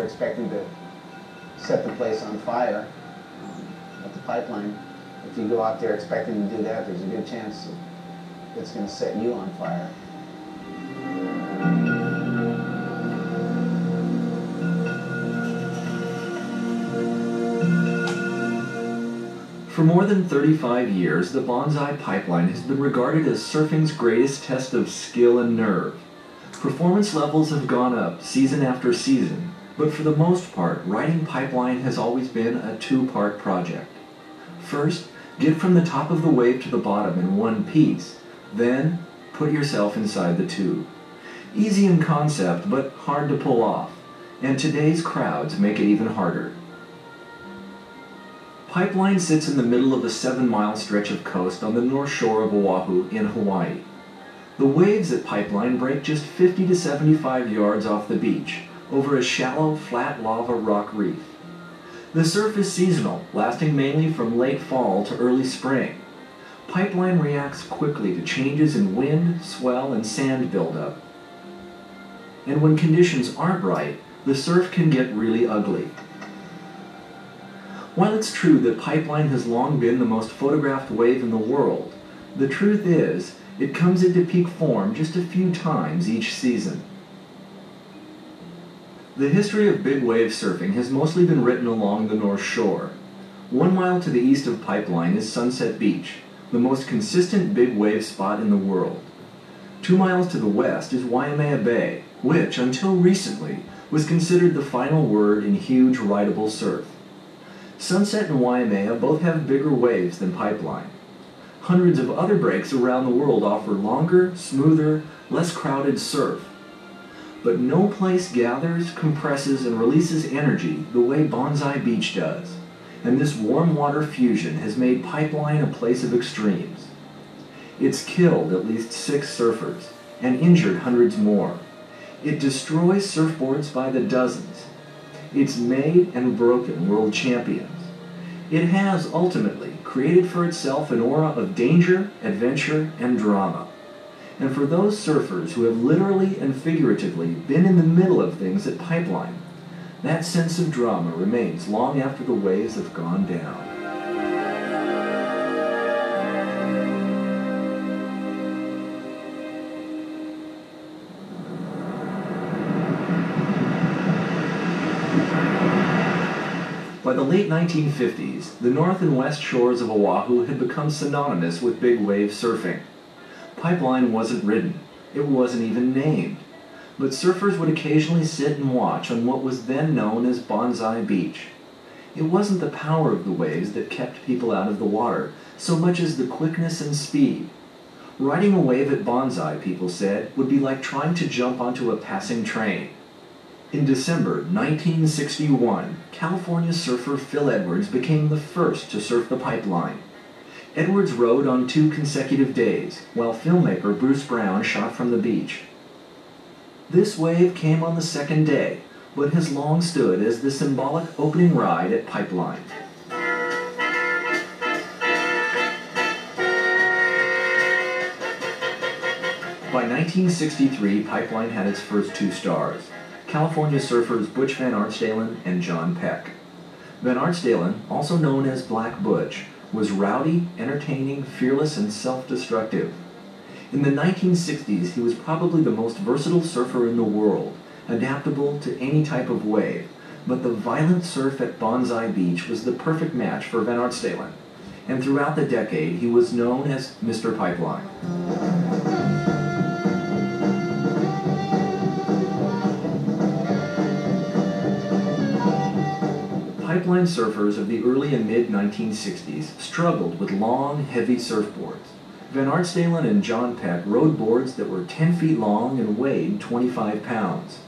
expecting to set the place on fire at the pipeline, if you go out there expecting to do that, there's a good chance that it's going to set you on fire. For more than 35 years, the Banzai Pipeline has been regarded as surfing's greatest test of skill and nerve. Performance levels have gone up season after season, but for the most part, riding pipeline has always been a two-part project. First, get from the top of the wave to the bottom in one piece, then put yourself inside the tube. Easy in concept, but hard to pull off, and today's crowds make it even harder. Pipeline sits in the middle of a 7-mile stretch of coast on the north shore of Oahu in Hawaii. The waves at Pipeline break just 50 to 75 yards off the beach, over a shallow, flat lava rock reef. The surf is seasonal, lasting mainly from late fall to early spring. Pipeline reacts quickly to changes in wind, swell, and sand buildup. And when conditions aren't right, the surf can get really ugly. While it's true that Pipeline has long been the most photographed wave in the world, the truth is, it comes into peak form just a few times each season. The history of big wave surfing has mostly been written along the North Shore. 1 mile to the east of Pipeline is Sunset Beach, the most consistent big wave spot in the world. 2 miles to the west is Waimea Bay, which, until recently, was considered the final word in huge rideable surf. Sunset and Waimea both have bigger waves than Pipeline. Hundreds of other breaks around the world offer longer, smoother, less crowded surf. But no place gathers, compresses, and releases energy the way Banzai Beach does, and this warm water fusion has made Pipeline a place of extremes. It's killed at least 6 surfers, and injured hundreds more. It destroys surfboards by the dozens. It's made and broken world champions. It has, ultimately, created for itself an aura of danger, adventure, and drama. And for those surfers who have literally and figuratively been in the middle of things at Pipeline, that sense of drama remains long after the waves have gone down. By the late 1950s, the north and west shores of Oahu had become synonymous with big wave surfing. Pipeline wasn't ridden. It wasn't even named. But surfers would occasionally sit and watch on what was then known as Banzai Beach. It wasn't the power of the waves that kept people out of the water, so much as the quickness and speed. Riding a wave at Banzai, people said, would be like trying to jump onto a passing train. In December 1961, California surfer Phil Edwards became the first to surf the Pipeline. Edwards rode on 2 consecutive days, while filmmaker Bruce Brown shot from the beach. This wave came on the 2nd day, but has long stood as the symbolic opening ride at Pipeline. By 1963, Pipeline had its first 2 stars, California surfers Butch Van Arsdalen and John Peck. Van Arsdalen, also known as Black Butch, was rowdy, entertaining, fearless, and self-destructive. In the 1960s, he was probably the most versatile surfer in the world, adaptable to any type of wave, but the violent surf at Banzai Beach was the perfect match for Van Arsdalen, and throughout the decade, he was known as Mr. Pipeline. Pipeline surfers of the early and mid-1960s struggled with long, heavy surfboards. Van Arsdalen and John Peck rode boards that were 10 feet long and weighed 25 pounds.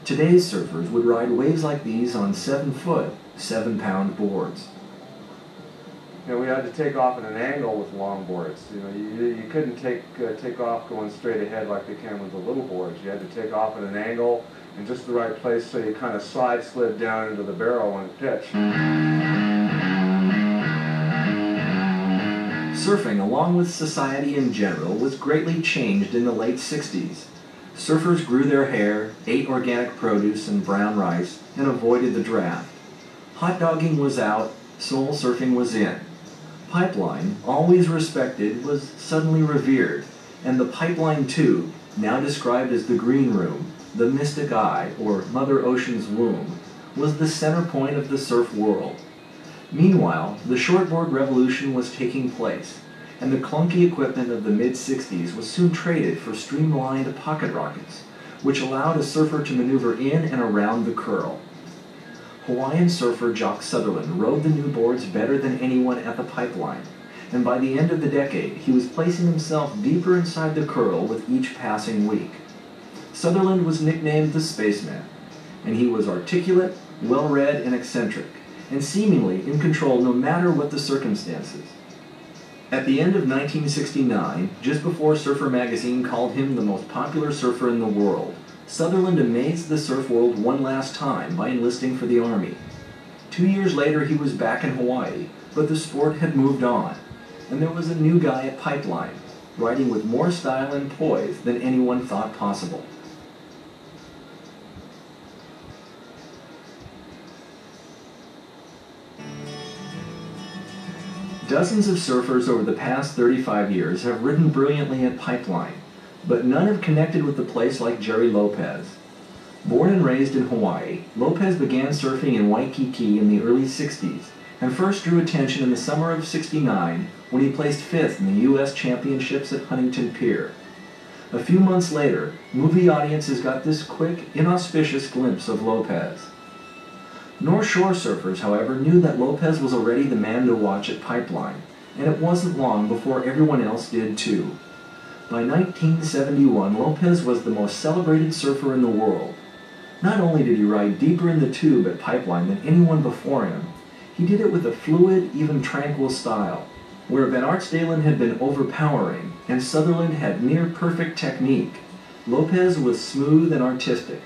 Today's surfers would ride waves like these on 7-foot, 7-pound boards. You know, we had to take off at an angle with long boards. You know, you couldn't take off going straight ahead like they can with the little boards. You had to take off at an angle in just the right place so you kind of slid down into the barrel when it pitched. Surfing, along with society in general, was greatly changed in the late 60s. surfers grew their hair, ate organic produce and brown rice, and avoided the draft. Hot dogging was out, soul surfing was in. Pipeline, always respected, was suddenly revered, and the Pipeline tube, now described as the Green Room, the Mystic Eye, or Mother Ocean's womb, was the center point of the surf world. Meanwhile, the shortboard revolution was taking place, and the clunky equipment of the mid-60s was soon traded for streamlined pocket rockets, which allowed a surfer to maneuver in and around the curl. Hawaiian surfer Jock Sutherland rode the new boards better than anyone at the Pipeline, and by the end of the decade, he was placing himself deeper inside the curl with each passing week. Sutherland was nicknamed the Spaceman, and he was articulate, well-read, and eccentric, and seemingly in control no matter what the circumstances. At the end of 1969, just before Surfer magazine called him the most popular surfer in the world, Sutherland amazed the surf world one last time by enlisting for the Army. 2 years later, he was back in Hawaii, but the sport had moved on, and there was a new guy at Pipeline, riding with more style and poise than anyone thought possible. Dozens of surfers over the past 35 years have ridden brilliantly at Pipeline, but none have connected with the place like Jerry Lopez. Born and raised in Hawaii, Lopez began surfing in Waikiki in the early 60s and first drew attention in the summer of '69 when he placed 5th in the U.S. Championships at Huntington Pier. A few months later, movie audiences got this quick, inauspicious glimpse of Lopez. North Shore surfers, however, knew that Lopez was already the man to watch at Pipeline, and it wasn't long before everyone else did too. By 1971, Lopez was the most celebrated surfer in the world. Not only did he ride deeper in the tube at Pipeline than anyone before him, he did it with a fluid, even tranquil style, where Van Aertsdalen had been overpowering and Sutherland had near-perfect technique. Lopez was smooth and artistic,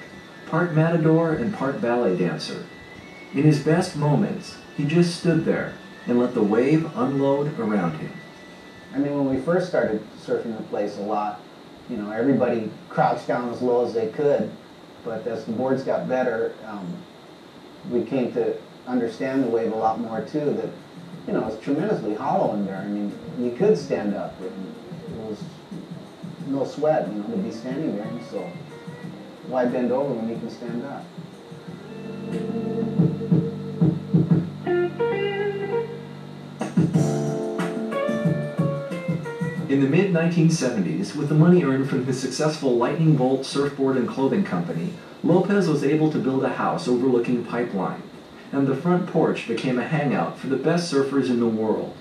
part matador and part ballet dancer. In his best moments, he just stood there and let the wave unload around him. I mean, when we first started surfing the place a lot, you know, everybody crouched down as low as they could, but as the boards got better, we came to understand the wave a lot more too, that, you know, it's tremendously hollow in there. I mean, you could stand up, and it was no sweat, you know, to be standing there, so why bend over when you can stand up? In the mid-1970s, with the money earned from his successful Lightning Bolt surfboard and clothing company, Lopez was able to build a house overlooking Pipeline, and the front porch became a hangout for the best surfers in the world.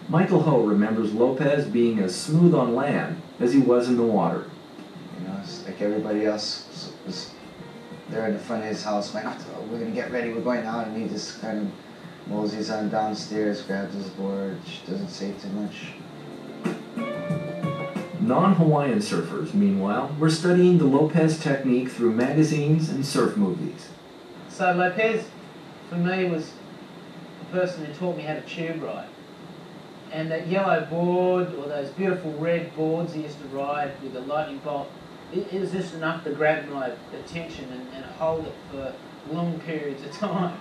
Michael Ho remembers Lopez being as smooth on land as he was in the water. You know, it's like everybody else was there in the front of his house, like, oh, we're going to get ready, we're going out, and he just kind of moseys on downstairs, grabs his board, doesn't say too much. Non-Hawaiian surfers, meanwhile, were studying the Lopez technique through magazines and surf movies. So Lopez, for me, was the person who taught me how to tube ride. And that yellow board, or those beautiful red boards he used to ride with the lightning bolt, it was just enough to grab my attention and hold it for long periods of time.